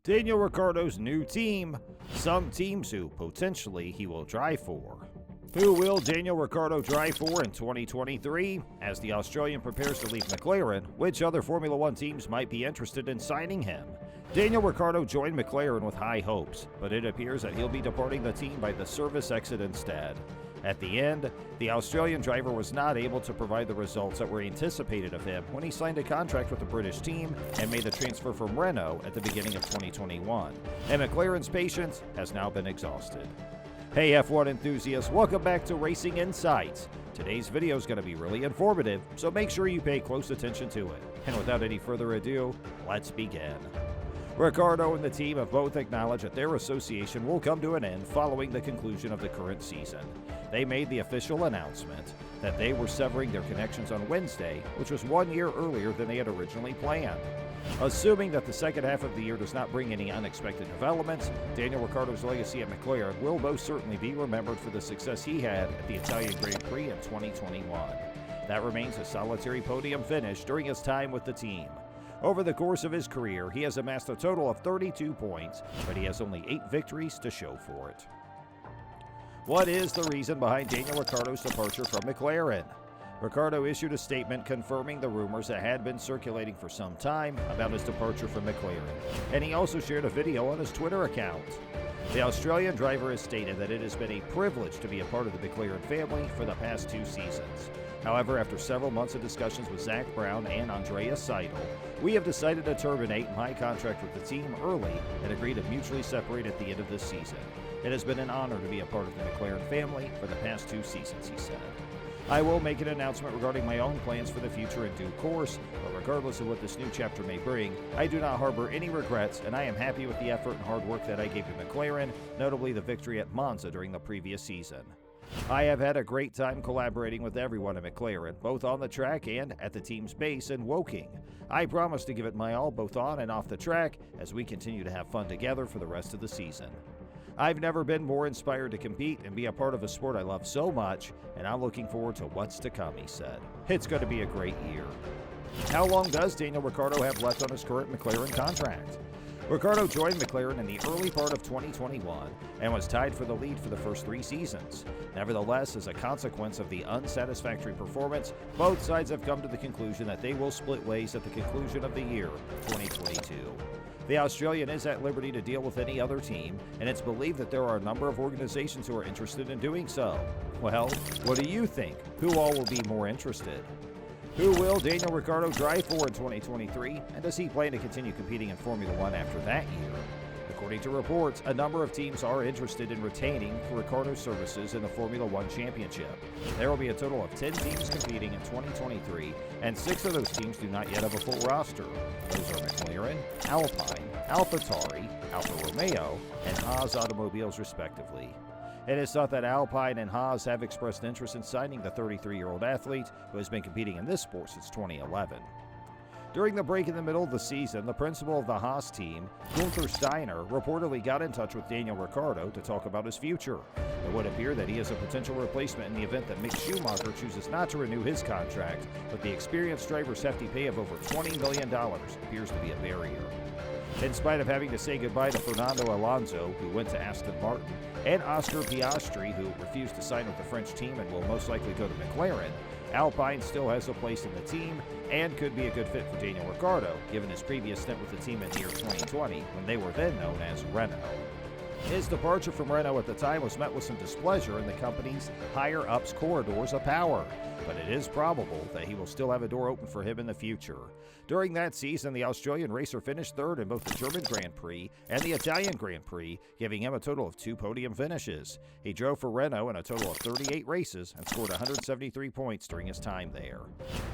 Daniel Ricciardo's new team, some teams who potentially he will drive for. Who will Daniel Ricciardo drive for in 2023? As the Australian prepares to leave McLaren, which other Formula One teams might be interested in signing him? Daniel Ricciardo joined McLaren with high hopes, but it appears that he'll be departing the team by the service exit instead. At the end, the Australian driver was not able to provide the results that were anticipated of him when he signed a contract with the British team and made the transfer from Renault at the beginning of 2021, and McLaren's patience has now been exhausted. Hey F1 enthusiasts, welcome back to Racing Insights. Today's video is going to be really informative, so make sure you pay close attention to it. And without any further ado, let's begin. Ricciardo and the team have both acknowledged that their association will come to an end following the conclusion of the current season. They made the official announcement that they were severing their connections on Wednesday, which was 1 year earlier than they had originally planned. Assuming that the second half of the year does not bring any unexpected developments, Daniel Ricciardo's legacy at McLaren will most certainly be remembered for the success he had at the Italian Grand Prix in 2021. That remains a solitary podium finish during his time with the team. Over the course of his career, he has amassed a total of 32 points, but he has only 8 victories to show for it. What is the reason behind Daniel Ricciardo's departure from McLaren? Ricciardo issued a statement confirming the rumors that had been circulating for some time about his departure from McLaren, and he also shared a video on his Twitter account. The Australian driver has stated that it has been a privilege to be a part of the McLaren family for the past 2 seasons. However, after several months of discussions with Zach Brown and Andreas Seidl, we have decided to terminate my contract with the team early and agree to mutually separate at the end of this season. It has been an honor to be a part of the McLaren family for the past 2 seasons, he said. I will make an announcement regarding my own plans for the future in due course, but regardless of what this new chapter may bring, I do not harbor any regrets, and I am happy with the effort and hard work that I gave to McLaren, notably the victory at Monza during the previous season. I have had a great time collaborating with everyone at McLaren, both on the track and at the team's base in Woking. I promise to give it my all both on and off the track as we continue to have fun together for the rest of the season. I've never been more inspired to compete and be a part of a sport I love so much, and I'm looking forward to what's to come, he said. It's going to be a great year. How long does Daniel Ricciardo have left on his current McLaren contract? Ricciardo joined McLaren in the early part of 2021 and was tied for the lead for the first 3 seasons. Nevertheless, as a consequence of the unsatisfactory performance, both sides have come to the conclusion that they will split ways at the conclusion of the year 2022. The Australian is at liberty to deal with any other team, and it's believed that there are a number of organizations who are interested in doing so. Well, what do you think? Who all will be more interested? Who will Daniel Ricciardo drive for in 2023, and does he plan to continue competing in Formula One after that year? According to reports, a number of teams are interested in retaining Ricciardo's services in the Formula One Championship. There will be a total of 10 teams competing in 2023, and 6 of those teams do not yet have a full roster. Those are McLaren, Alpine, AlphaTauri, Alfa Romeo, and Haas automobiles respectively. It is thought that Alpine and Haas have expressed interest in signing the 33-year-old athlete who has been competing in this sport since 2011. During the break in the middle of the season, the principal of the Haas team, Gunther Steiner, reportedly got in touch with Daniel Ricciardo to talk about his future. It would appear that he is a potential replacement in the event that Mick Schumacher chooses not to renew his contract, but the experienced driver's hefty pay of over $20 million appears to be a barrier. In spite of having to say goodbye to Fernando Alonso, who went to Aston Martin, and Oscar Piastri, who refused to sign with the French team and will most likely go to McLaren, Alpine still has a place in the team and could be a good fit for Daniel Ricciardo, given his previous stint with the team in the year 2020, when they were then known as Renault. His departure from Renault at the time was met with some displeasure in the company's higher-ups corridors of power, but it is probable that he will still have a door open for him in the future. During that season, the Australian racer finished third in both the German Grand Prix and the Italian Grand Prix, giving him a total of 2 podium finishes. He drove for Renault in a total of 38 races and scored 173 points during his time there.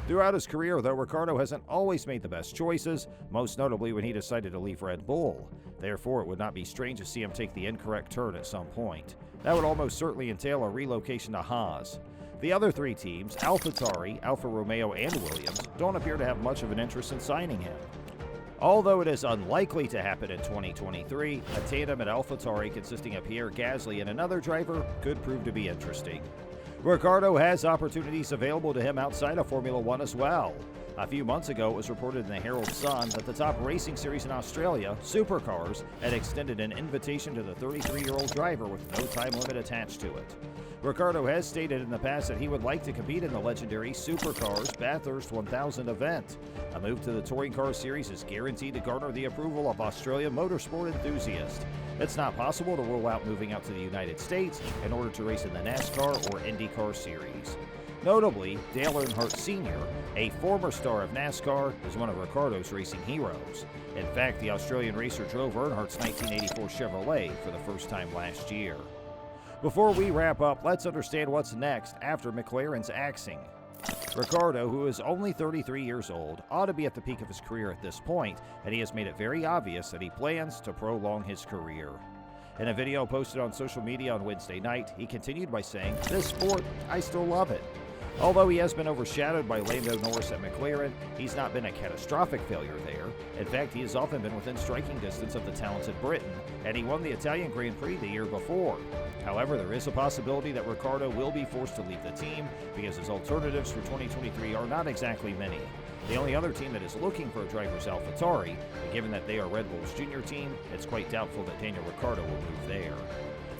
Throughout his career, though, Ricciardo hasn't always made the best choices, most notably when he decided to leave Red Bull. Therefore, it would not be strange to see him take the incorrect turn at some point. That would almost certainly entail a relocation to Haas. The other 3 teams, AlphaTauri, Alfa Romeo, and Williams, don't appear to have much of an interest in signing him. Although it is unlikely to happen in 2023, a tandem at AlphaTauri consisting of Pierre Gasly and another driver could prove to be interesting. Ricciardo has opportunities available to him outside of Formula One as well. A few months ago, it was reported in the Herald Sun that the top racing series in Australia, Supercars, had extended an invitation to the 33-year-old driver with no time limit attached to it. Ricciardo has stated in the past that he would like to compete in the legendary Supercars Bathurst 1000 event. A move to the touring car series is guaranteed to garner the approval of Australian motorsport enthusiasts. It's not possible to rule out moving out to the United States in order to race in the NASCAR or IndyCar series. Notably, Dale Earnhardt Sr., a former star of NASCAR, is one of Ricciardo's racing heroes. In fact, the Australian racer drove Earnhardt's 1984 Chevrolet for the first time last year. Before we wrap up, let's understand what's next after McLaren's axing. Ricciardo, who is only 33 years old, ought to be at the peak of his career at this point, and he has made it very obvious that he plans to prolong his career. In a video posted on social media on Wednesday night, he continued by saying, "This sport, I still love it." Although he has been overshadowed by Lando Norris at McLaren, he's not been a catastrophic failure there. In fact, he has often been within striking distance of the talented Briton, and he won the Italian Grand Prix the year before. However, there is a possibility that Ricciardo will be forced to leave the team because his alternatives for 2023 are not exactly many. The only other team that is looking for a driver is AlphaTauri, but given that they are Red Bull's junior team, it's quite doubtful that Daniel Ricciardo will move there.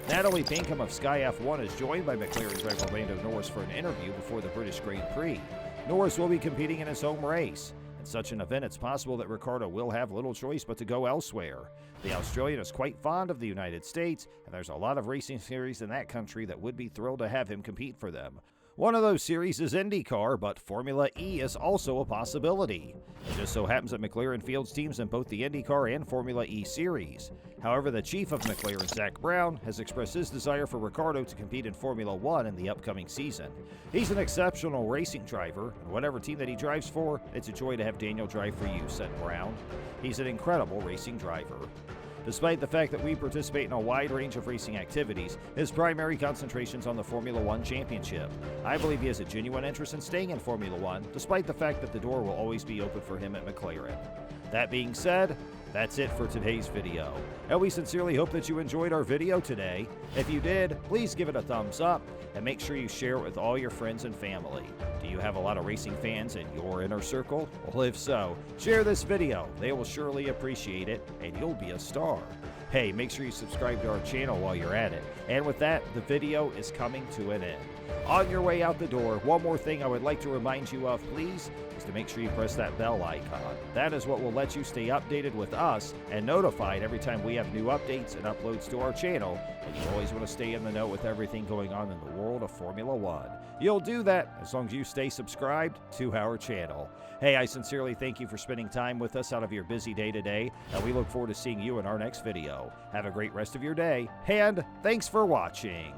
Natalie Pinkham of Sky F1 is joined by McLaren driver Lando Norris for an interview before the British Grand Prix. Norris will be competing in his home race. In such an event, it's possible that Ricciardo will have little choice but to go elsewhere. The Australian is quite fond of the United States, and there's a lot of racing series in that country that would be thrilled to have him compete for them. One of those series is IndyCar, but Formula E is also a possibility. It just so happens that McLaren fields teams in both the IndyCar and Formula E series. However, the chief of McLaren, Zach Brown, has expressed his desire for Ricciardo to compete in Formula One in the upcoming season. He's an exceptional racing driver, and whatever team that he drives for, it's a joy to have Daniel drive for you, said Brown. He's an incredible racing driver. Despite the fact that we participate in a wide range of racing activities, his primary concentration is on the Formula One Championship. I believe he has a genuine interest in staying in Formula One, despite the fact that the door will always be open for him at McLaren. That being said, that's it for today's video. And we sincerely hope that you enjoyed our video today. If you did, please give it a thumbs up and make sure you share it with all your friends and family. Do you have a lot of racing fans in your inner circle? Well, if so, share this video. They will surely appreciate it, and you'll be a star. Hey, make sure you subscribe to our channel while you're at it. And with that, the video is coming to an end. On your way out the door, one more thing I would like to remind you of, please, is to make sure you press that bell icon. That is what will let you stay updated with us and notified every time we have new updates and uploads to our channel, and you always want to stay in the know with everything going on in the world of Formula One. You'll do that as long as you stay subscribed to our channel. Hey, I sincerely thank you for spending time with us out of your busy day today, and we look forward to seeing you in our next video. Have a great rest of your day, and thanks for watching.